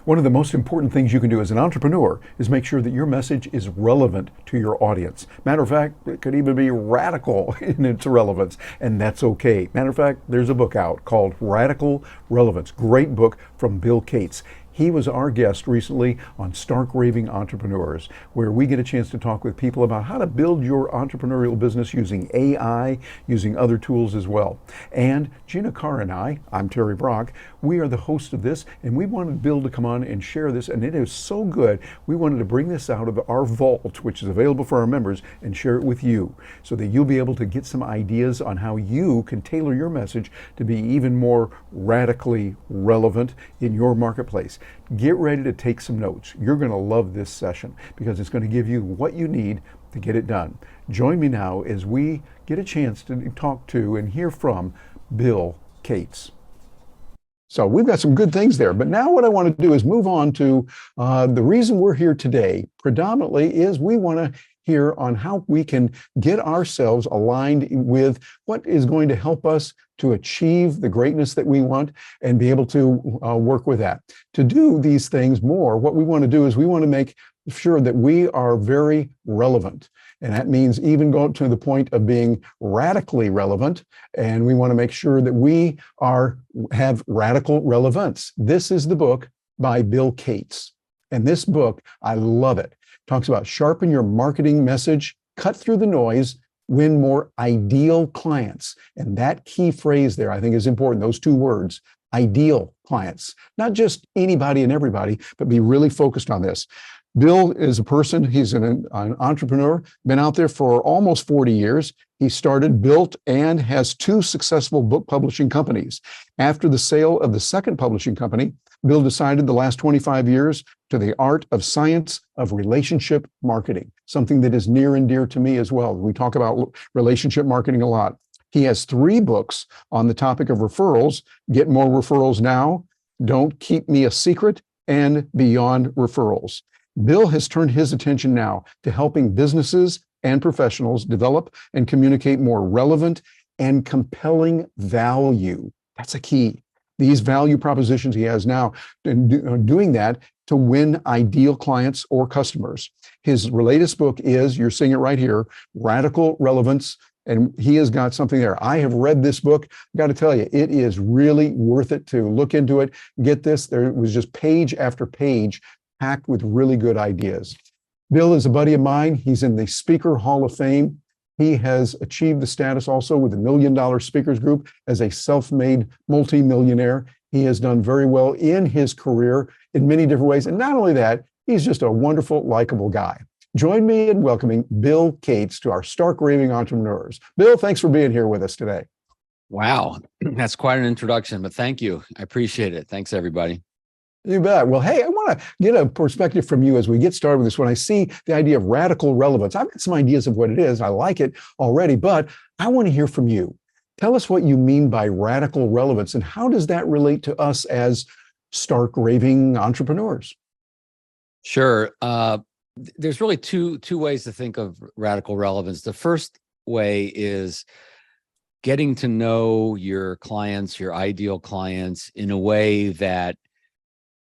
One of the most important things you can do as an entrepreneur is make sure that your message is relevant to your audience. Matter of fact, it could even be radical in its relevance, and that's okay. Matter of fact, there's a book out called Radical Relevance. Great book from Bill Cates. He was our guest recently on Stark Raving Entrepreneurs, where we get a chance to talk with people about how to build your entrepreneurial business using AI, using other tools as well. And Gina, Carr, and I'm Terry Brock, we are the host of this, and we wanted Bill to come on and share this, and it is so good, we wanted to bring this out of our vault, which is available for our members, and share it with you, so that you'll be able to get some ideas on how you can tailor your message to be even more radically relevant in your marketplace. Get ready to take some notes. You're going to love this session because it's going to give you what you need to get it done. Join me now as we get a chance to talk to and hear from Bill Cates. So we've got some good things there, but now what I want to do is move on to the reason we're here today predominantly is we want to hear on how we can get ourselves aligned with what is going to help us to achieve the greatness that we want and be able to work with that. To do these things more, what we want to do is we want to make sure that we are very relevant. And that means even go to the point of being radically relevant. And we want to make sure that we have radical relevance. This is the book by Bill Cates. And this book, I love it. Talks about sharpen your marketing message, cut through the noise, win more ideal clients. And that key phrase there, I think, is important. Those two words, ideal clients, not just anybody and everybody, but be really focused on this. Bill is a person, he's an entrepreneur, been out there for almost 40 years. He started, built, and has 2 successful book publishing companies. After the sale of the second publishing company, Bill decided the last 25 years to the art of science of relationship marketing, something that is near and dear to me as well. We talk about relationship marketing a lot. He has 3 books on the topic of referrals, Get More Referrals Now, Don't Keep Me a Secret, and Beyond Referrals. Bill has turned his attention now to helping businesses and professionals develop and communicate more relevant and compelling value. That's a key. These value propositions he has now, doing that to win ideal clients or customers. His latest book is, you're seeing it right here, Radical Relevance, and he has got something there. I have read this book. I've got to tell you, it is really worth it to look into it. Get this, there was just page after page packed with really good ideas. Bill is a buddy of mine. He's in the Speaker Hall of Fame. He has achieved the status also with the $1 Million Speakers Group as a self-made multimillionaire. He has done very well in his career in many different ways. And not only that, he's just a wonderful, likable guy. Join me in welcoming Bill Cates to our Stark Raving Entrepreneurs. Bill, thanks for being here with us today. Wow, that's quite an introduction, but thank you. I appreciate it. Thanks, everybody. You bet. Well, hey, I want to get a perspective from you as we get started with this. When I see the idea of radical relevance, I've got some ideas of what it is. I like it already, but I want to hear from you. Tell us what you mean by radical relevance and how does that relate to us as Stark Raving Entrepreneurs? Sure. There's really two ways to think of radical relevance. The first way is getting to know your clients, your ideal clients, in a way that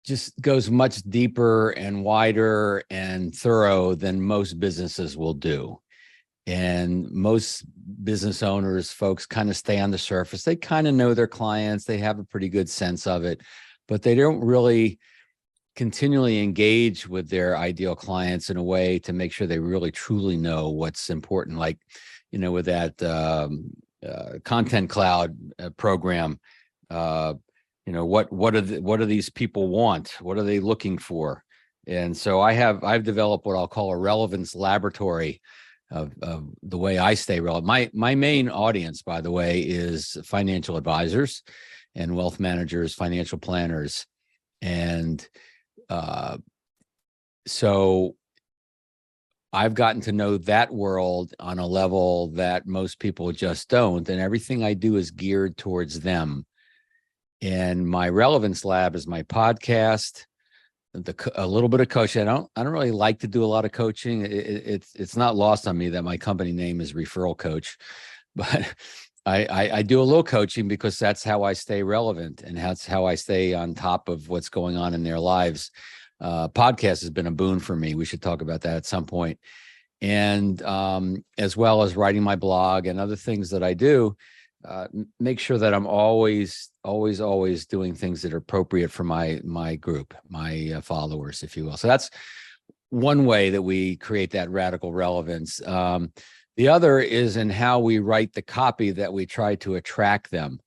just goes much deeper and wider and thorough than most businesses will do. And most business owners, folks kind of stay on the surface. They kind of know their clients. They have a pretty good sense of it, but they don't really continually engage with their ideal clients in a way to make sure they really truly know what's important. Like, with that Content Cloud program, what do these people want? What are they looking for? And so I've developed what I'll call a relevance laboratory of the way I stay relevant. My main audience, by the way, is financial advisors and wealth managers, financial planners. And so I've gotten to know that world on a level that most people just don't. And everything I do is geared towards them. And my relevance lab is my podcast, a little bit of coaching. I don't really like to do a lot of coaching. It's not lost on me that my company name is Referral Coach, but I do a little coaching because that's how I stay relevant, and that's how I stay on top of what's going on in their lives. Podcast has been a boon for me. We should talk about that at some point. And as well as writing my blog and other things that I do, make sure that I'm always doing things that are appropriate for my group, my followers, if you will. So that's one way that we create that radical relevance. The other is in how we write the copy that we try to attract them,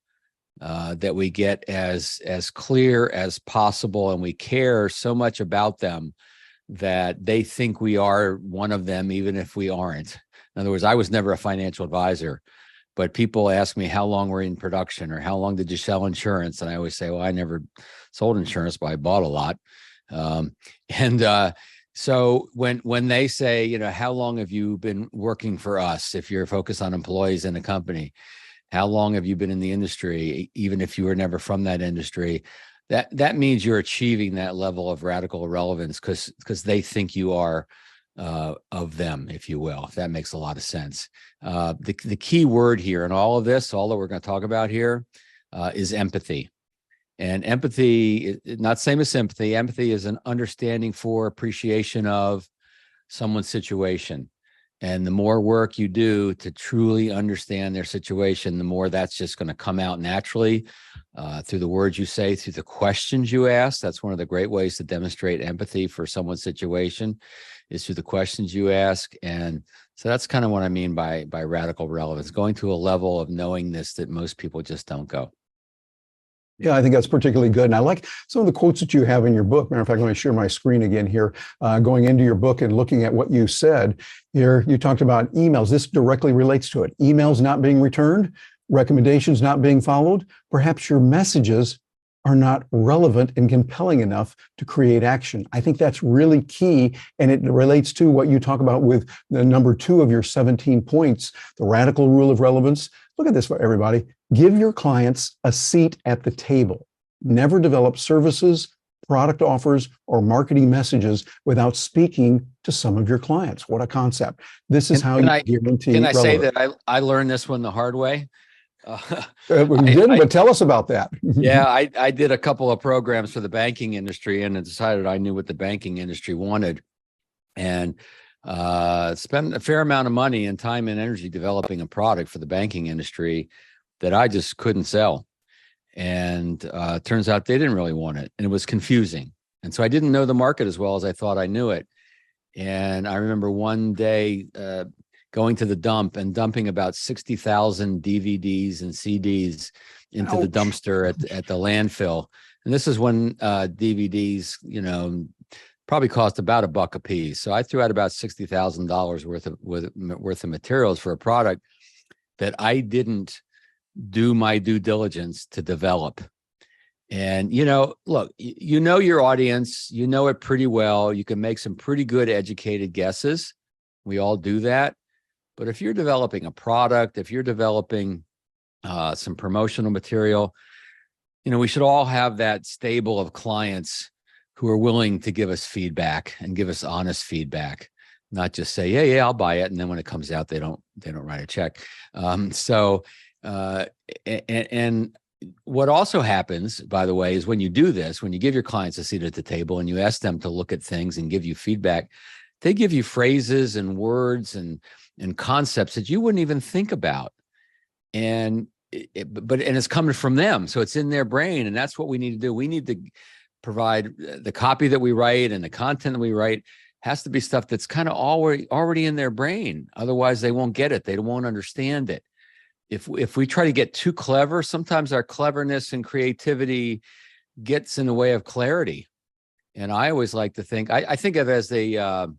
that we get as clear as possible, and we care so much about them that they think we are one of them, even if we aren't. In other words, I was never a financial advisor, but people ask me how long we're in production or how long did you sell insurance? And I always say, well, I never sold insurance, but I bought a lot. So when they say, you know, how long have you been working for us? If you're focused on employees in a company, how long have you been in the industry? Even if you were never from that industry, that means you're achieving that level of radical relevance because they think you are of them, if you will, if that makes a lot of sense. The key word here in all of this, all that we're going to talk about here, is empathy. And empathy, not same as sympathy. Empathy is an understanding for, appreciation of someone's situation. And the more work you do to truly understand their situation, the more that's just going to come out naturally through the words you say, through the questions you ask. That's one of the great ways to demonstrate empathy for someone's situation, is through the questions you ask. And so that's kind of what I mean by radical relevance, going to a level of knowingness that most people just don't go. Yeah, I think that's particularly good. And I like some of the quotes that you have in your book. Matter of fact, let me share my screen again here. Going into your book and looking at what you said here, you talked about emails. This directly relates to it. Emails not being returned, recommendations not being followed. Perhaps your messages are not relevant and compelling enough to create action. I think that's really key. And it relates to what you talk about with the number 2 of your 17 points, the radical rule of relevance. Look at this for everybody. Give your clients a seat at the table. Never develop services, product offers, or marketing messages without speaking to some of your clients. What a concept. This is how you guarantee Can I relevance. say that I learned this one the hard way? We didn't, but tell us about that. Yeah, I did a couple of programs for the banking industry and decided I knew what the banking industry wanted, and spent a fair amount of money and time and energy developing a product for the banking industry that I just couldn't sell. And turns out they didn't really want it, and it was confusing. And so I didn't know the market as well as I thought I knew it. And I remember one day going to the dump and dumping about 60,000 DVDs and CDs into the dumpster at the landfill. And this is when DVDs, you know, probably cost about $1 a piece. So I threw out about $60,000 worth of materials for a product that I didn't do my due diligence to develop. And, you know, look, you know your audience, you know it pretty well. You can make some pretty good educated guesses. We all do that. But if you're developing a product, if you're developing some promotional material, you know, we should all have that stable of clients who are willing to give us feedback and give us honest feedback, not just say, yeah, I'll buy it. And then when it comes out, they don't write a check. And what also happens, by the way, is when you do this, when you give your clients a seat at the table and you ask them to look at things and give you feedback, they give you phrases and words and concepts that you wouldn't even think about. And it's coming from them. So it's in their brain. And that's what we need to do. We need to provide the copy that we write, and the content that we write has to be stuff that's kind of already in their brain. Otherwise, they won't get it. They won't understand it. If we try to get too clever, sometimes our cleverness and creativity gets in the way of clarity. And I always like to think, I think of it as the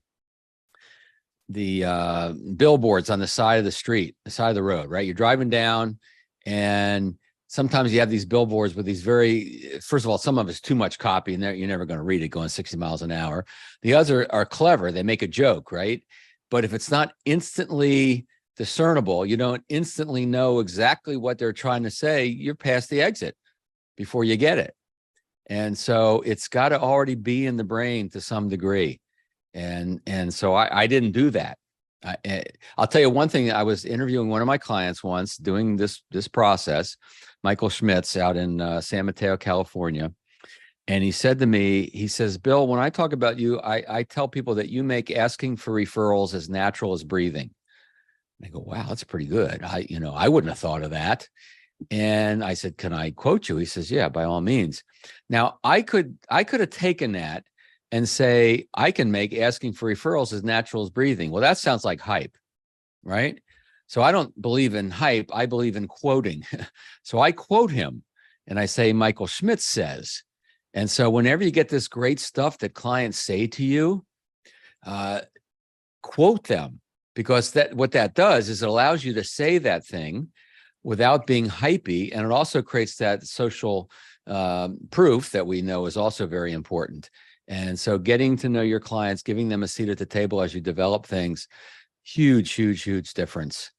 billboards on the side of the street, the side of the road, right? You're driving down, and sometimes you have these billboards with these first of all, some of it's too much copy, and you're never going to read it going 60 miles an hour. The others are clever. They make a joke, right? But if it's not instantly discernible, you don't instantly know exactly what they're trying to say, you're past the exit before you get it. And so it's got to already be in the brain to some degree. And so I didn't do that. I'll tell you one thing. I was interviewing one of my clients once doing this process, Michael Schmitz out in San Mateo, California. And he said to me, he says, Bill, when I talk about you, I tell people that you make asking for referrals as natural as breathing. And I go, wow, that's pretty good. I wouldn't have thought of that. And I said, can I quote you? He says, yeah, by all means. Now I could have taken that and say, I can make asking for referrals as natural as breathing. Well, that sounds like hype, right? So I don't believe in hype. I believe in quoting. So I quote him and I say, Michael Schmitz says. And so whenever you get this great stuff that clients say to you, quote them, because what that does is it allows you to say that thing without being hypey. And it also creates that social proof that we know is also very important. And so getting to know your clients, giving them a seat at the table as you develop things, huge, huge, huge difference.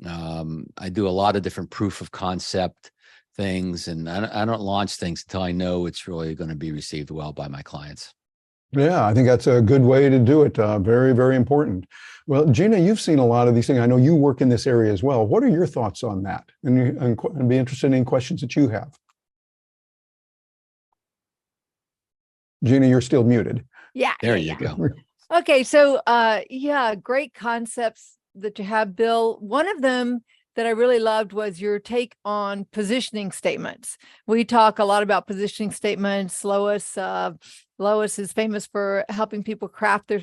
I do a lot of different proof of concept things, and I don't launch things until I know it's really going to be received well by my clients. Yeah, I think that's a good way to do it. Very, very important. Well, Gina, you've seen a lot of these things. I know you work in this area as well. What are your thoughts on that? And I'd be interested in questions that you have. Gina, you're still muted. Yeah. There you go. Okay. So, yeah, great concepts that you have, Bill. One of them that I really loved was your take on positioning statements. We talk a lot about positioning statements. Lois is famous for helping people craft their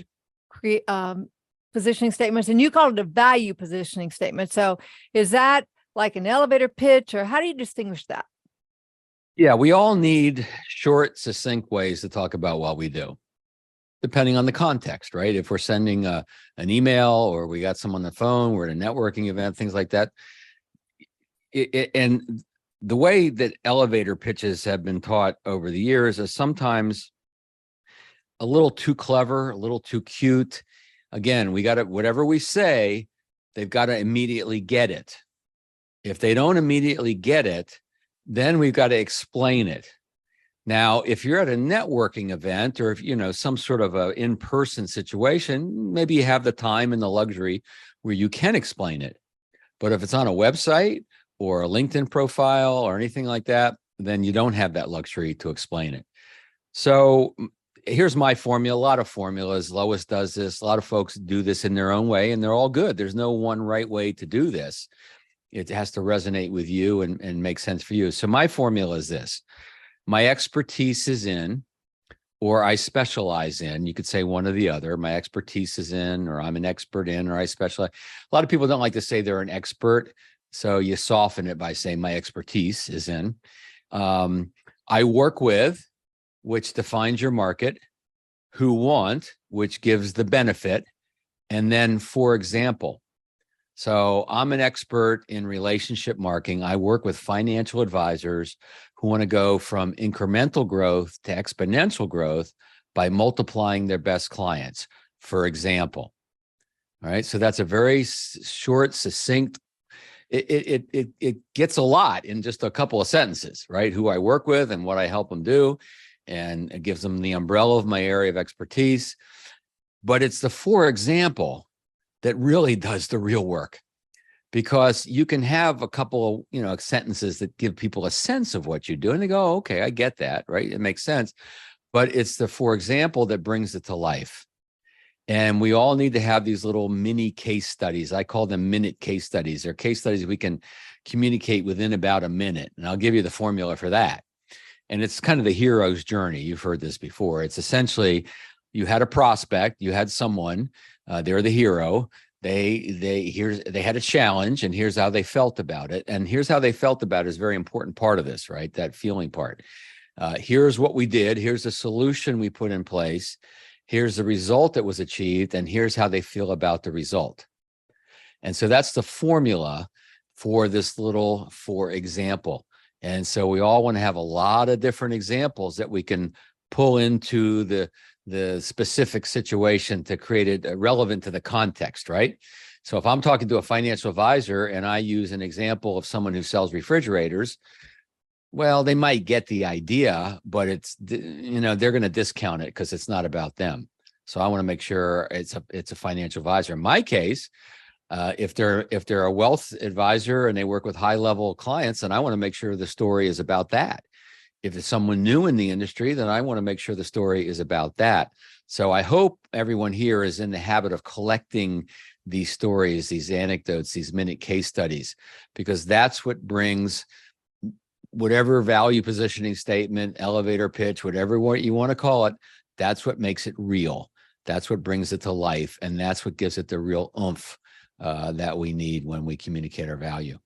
positioning statements, and you call it a value positioning statement. So is that like an elevator pitch, or how do you distinguish that? Yeah, we all need short, succinct ways to talk about what we do, depending on the context, right? If we're sending an email or we got someone on the phone, we're at a networking event, things like that. And the way that elevator pitches have been taught over the years is sometimes a little too clever, a little too cute. Again, we got to, whatever we say, they've got to immediately get it. If they don't immediately get it, then we've got to explain it. Now, if you're at a networking event, or if some sort of a in-person situation, maybe you have the time and the luxury where you can explain it. But if it's on a website or a LinkedIn profile or anything like that, then you don't have that luxury to explain it. So here's my formula. A lot of formulas. Lois does this. A lot of folks do this in their own way, and they're all good. There's no one right way to do this. It has to resonate with you and make sense for you. So my formula is this. My expertise is in, or I specialize in. You could say one or the other. My expertise is in, or I'm an expert in, or I specialize. A lot of people don't like to say they're an expert, so you soften it by saying my expertise is in. I work with, which defines your market. Who want, which gives the benefit. And then, for example. So I'm an expert in relationship marketing. I work with financial advisors who want to go from incremental growth to exponential growth by multiplying their best clients, for example. All right. So that's a very short, succinct, it gets a lot in just a couple of sentences, right? Who I work with and what I help them do. And it gives them the umbrella of my area of expertise. But it's the for example that really does the real work, because you can have a couple of sentences that give people a sense of what you do, and they go, oh, okay, I get that, right? It makes sense. But it's the for example that brings it to life. And we all need to have these little mini case studies. I call them minute case studies. They're case studies we can communicate within about a minute, and I'll give you the formula for that. And it's kind of the hero's journey. You've heard this before. It's essentially, you had a prospect, you had someone, they're the hero. They had a challenge, and here's how they felt about it. And here's how they felt about it is a very important part of this, right? That feeling part. Here's what we did. Here's the solution we put in place. Here's the result that was achieved. And here's how they feel about the result. And so that's the formula for this little, for example. And so we all want to have a lot of different examples that we can pull into the specific situation to create it relevant to the context, right? So if I'm talking to a financial advisor and I use an example of someone who sells refrigerators, well, they might get the idea, but they're going to discount it because it's not about them. So I want to make sure it's a financial advisor. In my case, if they're a wealth advisor and they work with high level clients, then I want to make sure the story is about that. If it's someone new in the industry, then I want to make sure the story is about that. So I hope everyone here is in the habit of collecting these stories, these anecdotes, these minute case studies, because that's what brings whatever value positioning statement, elevator pitch, whatever you want to call it, that's what makes it real. That's what brings it to life. And that's what gives it the real oomph that we need when we communicate our value.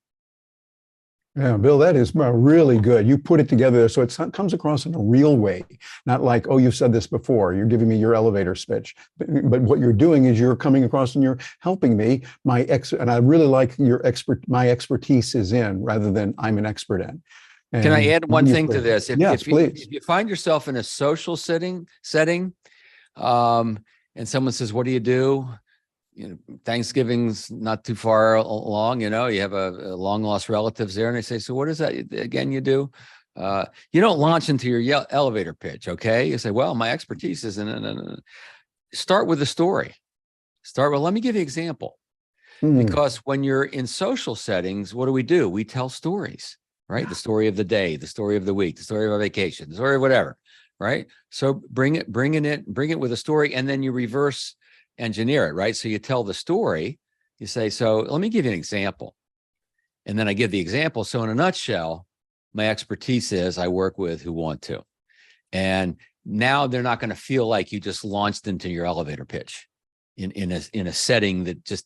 Yeah, Bill, that is really good. You put it together so it comes across in a real way, not like, oh, you've said this before. You're giving me your elevator speech. But what you're doing is you're coming across and you're helping me. And I really like my expertise is in rather than I'm an expert in. And can I add one thing to this? Yes, please. If you find yourself in a social setting, and someone says, "What do you do?" Thanksgiving's not too far along. You have a long lost relatives there, and they say, "So what is that again? You do?" You don't launch into your elevator pitch, okay? You say, "Well, my expertise is in." Start with a story. Let me give you an example. Because when you're in social settings, what do? We tell stories. Right? The story of the day, the story of the week, the story of a vacation, the story of whatever, right? So bring it with a story, and then you reverse engineer it, right? So you tell the story, you say, so let me give you an example. And then I give the example. So in a nutshell, my expertise is I work with who want to. And now they're not going to feel like you just launched into your elevator pitch in a setting that just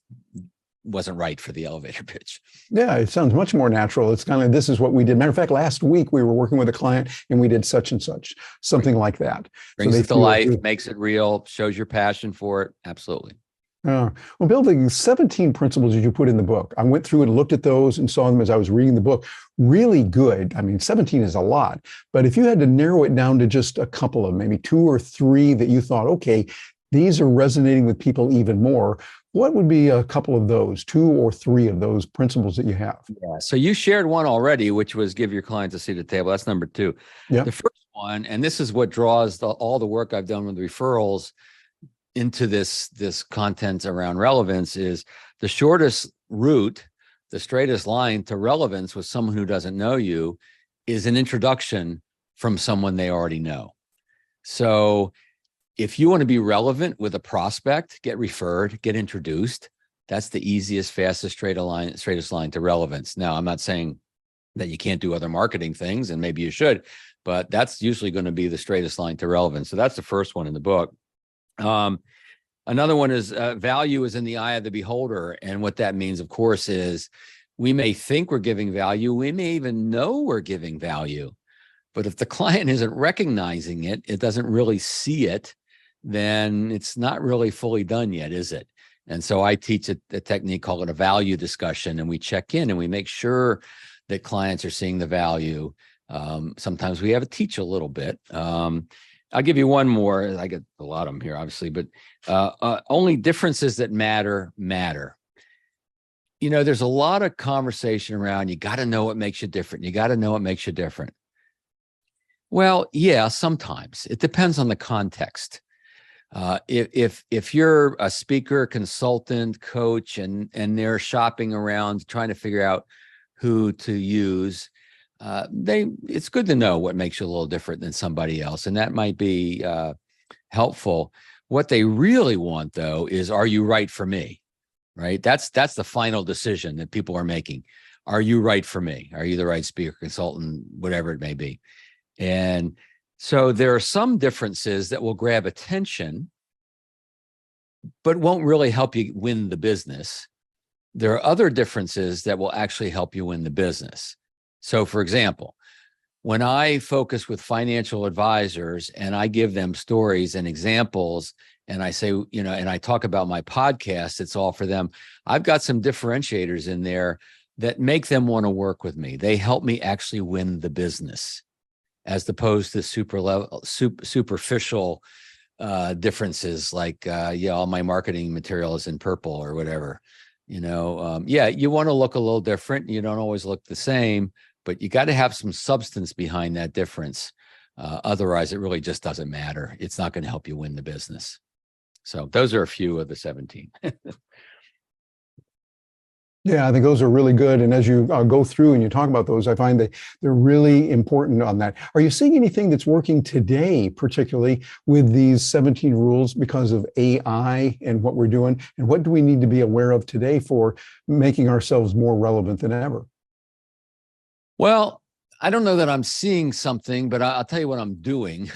wasn't right for the elevator pitch. Yeah, it sounds much more natural. It's kind of, this is what we did. Matter of fact, last week we were working with a client and we did such and such, something like that. Brings it to life, makes it real, shows your passion for it. Absolutely. Well, Bill, the 17 principles that you put in the book, I went through and looked at those and saw them as I was reading the book. Really good. I mean, 17 is a lot, but if you had to narrow it down to just a couple of maybe 2 or 3 that you thought, okay, these are resonating with people even more, what would be a couple of those, 2 or 3 of those principles that you have? Yeah. So you shared one already, which was give your clients a seat at the table. That's number 2. Yeah. The first one, and this is what draws all the work I've done with referrals into this content around relevance, is the shortest route, the straightest line to relevance with someone who doesn't know you is an introduction from someone they already know. So if you want to be relevant with a prospect, get referred, get introduced. That's the easiest, fastest, straightest line to relevance. Now, I'm not saying that you can't do other marketing things, and maybe you should, but that's usually going to be the straightest line to relevance. So that's the first one in the book. Another one is value is in the eye of the beholder. And what that means, of course, is we may think we're giving value. We may even know we're giving value. But if the client isn't recognizing it, it doesn't really see it, then it's not really fully done yet, is it? And so I teach a technique called a value discussion, and we check in and we make sure that clients are seeing the value. Sometimes we have to teach a little bit. I'll give you one more. I get a lot of them here, obviously, but only differences that matter. There's a lot of conversation around, you got to know what makes you different. You got to know what makes you different. Well, yeah, sometimes. It depends on the context. If you're a speaker, consultant, coach, and they're shopping around trying to figure out who to use, it's good to know what makes you a little different than somebody else, and that might be helpful. What they really want, though, is, are you right for me? Right? That's the final decision that people are making. Are you right for me? Are you the right speaker, consultant, whatever it may be? And so there are some differences that will grab attention, but won't really help you win the business. There are other differences that will actually help you win the business. So, for example, when I focus with financial advisors and I give them stories and examples, and I say, and I talk about my podcast, it's all for them. I've got some differentiators in there that make them want to work with me. They help me actually win the business, as opposed to superficial differences like, all my marketing material is in purple or whatever. You want to look a little different. You don't always look the same, but you got to have some substance behind that difference. Otherwise, it really just doesn't matter. It's not going to help you win the business. So those are a few of the 17. Yeah, I think those are really good. And as you go through and you talk about those, I find that they're really important on that. Are you seeing anything that's working today, particularly with these 17 rules because of AI and what we're doing? And what do we need to be aware of today for making ourselves more relevant than ever? Well, I don't know that I'm seeing something, but I'll tell you what I'm doing.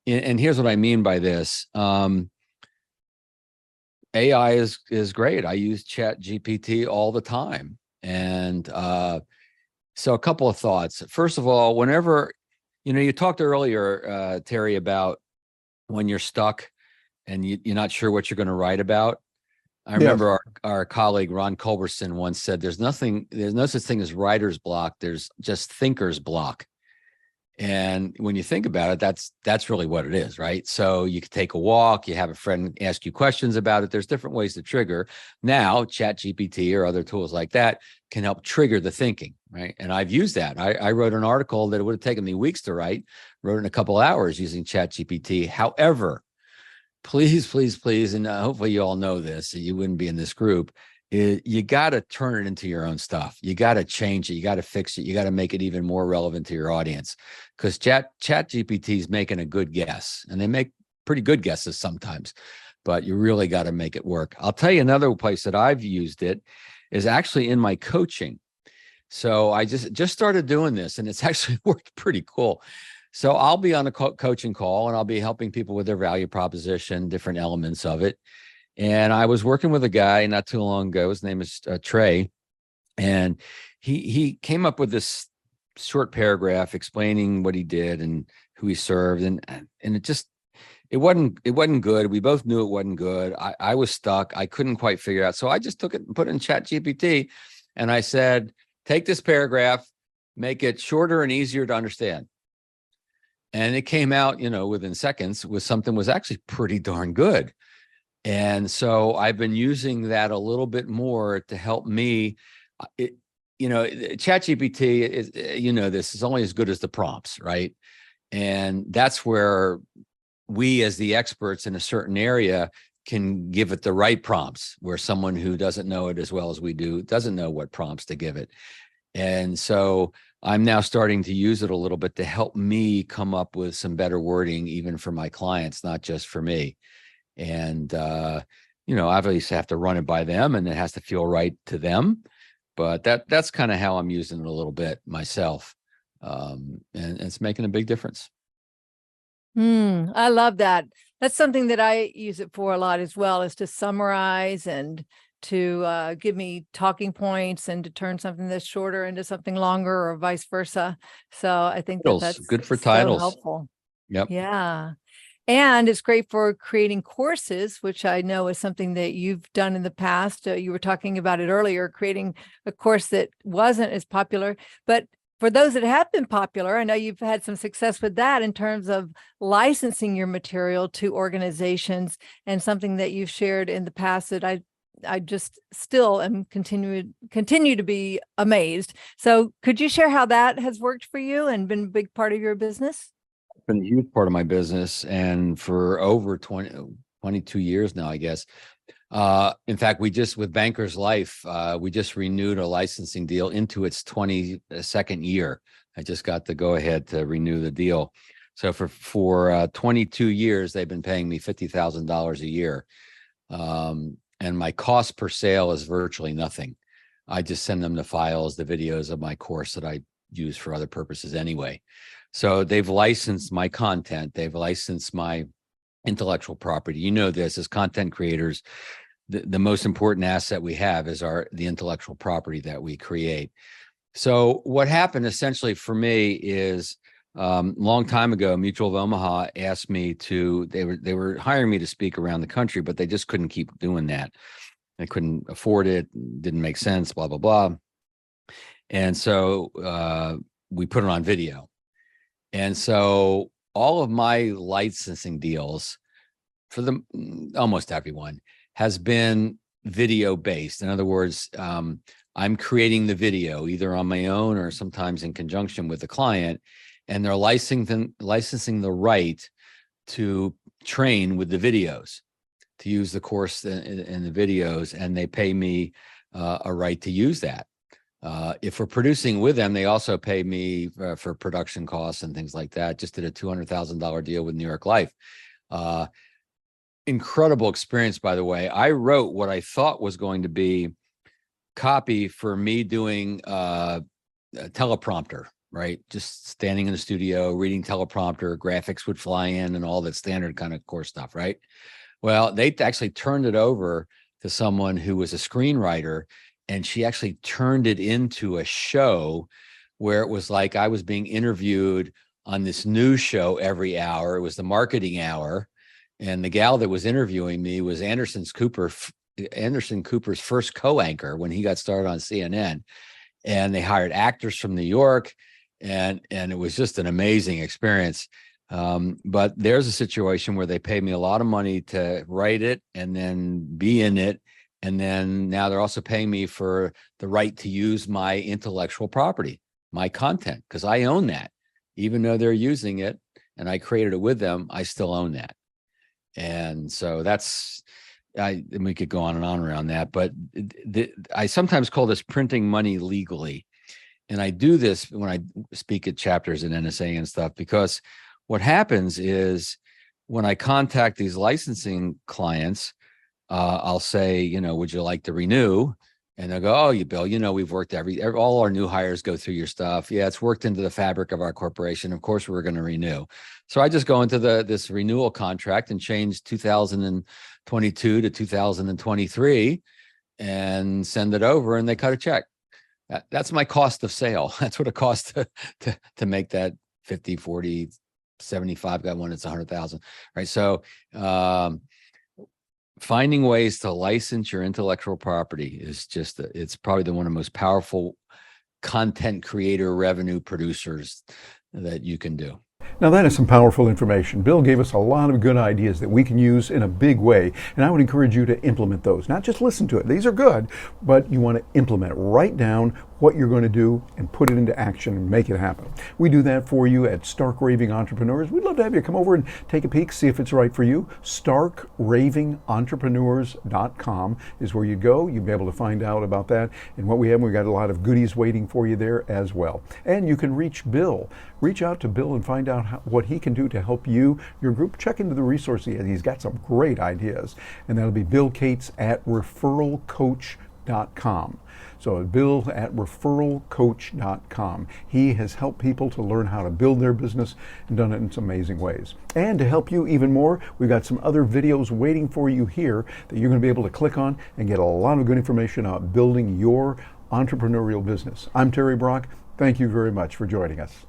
And here's what I mean by this. AI is great. I use Chat GPT all the time. And so a couple of thoughts. First of all, whenever, you talked earlier, Terry, about when you're stuck and you're not sure what you're going to write about. I remember our colleague, Ron Culberson, once said, there's no such thing as writer's block. There's just thinker's block. And when you think about it, that's really what it is, right? So you could take a walk, you have a friend ask you questions about it. There's different ways to trigger. Now, Chat GPT or other tools like that can help trigger the thinking, right? And I've used that. I wrote an article that it would have taken me weeks to write, wrote it in a couple of hours using Chat GPT. However, please, and hopefully you all know this, so you wouldn't be in this group, you got to turn it into your own stuff. You got to change it. You got to fix it. You got to make it even more relevant to your audience, because Chat GPT is making a good guess, and they make pretty good guesses sometimes, but you really got to make it work. I'll tell you another place that I've used it is actually in my coaching. So I just started doing this, and it's actually worked pretty cool. So I'll be on a coaching call, and I'll be helping people with their value proposition, different elements of it. And I was working with a guy not too long ago. His name is Trey. And he came up with this short paragraph explaining what he did and who he served. And it wasn't good. We both knew it wasn't good. I was stuck. I couldn't quite figure out. So I just took it and put it in Chat GPT. And I said, take this paragraph, make it shorter and easier to understand. And it came out, within seconds with something was actually pretty darn good. And so I've been using that a little bit more to help me. ChatGPT is, this is only as good as the prompts, right? And that's where we, as the experts in a certain area, can give it the right prompts, where someone who doesn't know it as well as we do doesn't know what prompts to give it. And so I'm now starting to use it a little bit to help me come up with some better wording, even for my clients, not just for me. And, obviously have to run it by them, and it has to feel right to them. But that's kind of how I'm using it a little bit myself. And it's making a big difference. I love that. That's something that I use it for a lot as well, is to summarize and to give me talking points and to turn something that's shorter into something longer, or vice versa. So I think that's good for so titles. helpful. Yep. Yeah. And it's great for creating courses, which I know is something that you've done in the past. You were talking about it earlier, creating a course that wasn't as popular. But for those that have been popular, I know you've had some success with that in terms of licensing your material to organizations, and something that you've shared in the past that I just still am continue to be amazed. So could you share how that has worked for you and been a big part of your business? Been a huge part of my business, and for over 22 years now, I guess. In fact, with Bankers Life, we just renewed a licensing deal into its 22nd year. I just got the go ahead to renew the deal. So for 22 years, they've been paying me $50,000 a year. And my cost per sale is virtually nothing. I just send them the files, the videos of my course that I use for other purposes anyway. So they've licensed my content. They've licensed my intellectual property. You know this, as content creators, the most important asset we have is the intellectual property that we create. So what happened essentially for me is, long time ago, Mutual of Omaha asked me they were hiring me to speak around the country, but they just couldn't keep doing that. They couldn't afford it, didn't make sense, blah, blah, blah. And so we put it on video. And so all of my licensing deals, for almost everyone, has been video based. In other words, I'm creating the video either on my own or sometimes in conjunction with the client, and they're licensing the right to train with the videos. to use the course in the videos, and they pay me a right to use that. If we're producing with them, they also pay me for production costs and things like that. Just did a $200,000 deal with New York Life. Incredible experience, by the way. I wrote what I thought was going to be copy for me doing a teleprompter, right? Just standing in the studio, reading teleprompter, graphics would fly in and all that standard kind of course stuff, right? Well, they actually turned it over to someone who was a screenwriter, and she actually turned it into a show where it was like I was being interviewed on this news show every hour. It was the marketing hour. And the gal that was interviewing me was Anderson Cooper's first co-anchor when he got started on CNN. And they hired actors from New York, and it was just an amazing experience. But there's a situation where they pay me a lot of money to write it and then be in it. And then now they're also paying me for the right to use my intellectual property, my content, because I own that. Even though they're using it and I created it with them, I still own that. And so and we could go on and on around that, but I sometimes call this printing money legally. And I do this when I speak at chapters in NSA and stuff, because what happens is when I contact these licensing clients, I'll say, would you like to renew? And they'll go, oh, Bill, we've worked all our new hires go through your stuff. Yeah, it's worked into the fabric of our corporation. Of course, we're going to renew. So I just go into this renewal contract and change 2022 to 2023 and send it over, and they cut a check. That's my cost of sale. That's what it costs to make that 50, 40, 75. Got one that's 100,000, right? So finding ways to license your intellectual property is it's probably one of the most powerful content creator revenue producers that you can do. Now that is some powerful information. Bill gave us a lot of good ideas that we can use in a big way, and I would encourage you to implement those. Not just listen to it. These are good, but you want to implement it. Write down what you're going to do and put it into action and make it happen. We do that for you at Stark Raving Entrepreneurs. We'd love to have you come over and take a peek, see if it's right for you. StarkRavingEntrepreneurs.com is where you go. You'll be able to find out about that and what we have. We've got a lot of goodies waiting for you there as well. And you can reach Bill. Reach out to Bill and find out what he can do to help you, your group. Check into the resources. He's got some great ideas. And that'll be Bill Cates at referralcoach.com. So Bill at referralcoach.com. He has helped people to learn how to build their business and done it in some amazing ways. And to help you even more, we've got some other videos waiting for you here that you're going to be able to click on and get a lot of good information about building your entrepreneurial business. I'm Terry Brock. Thank you very much for joining us.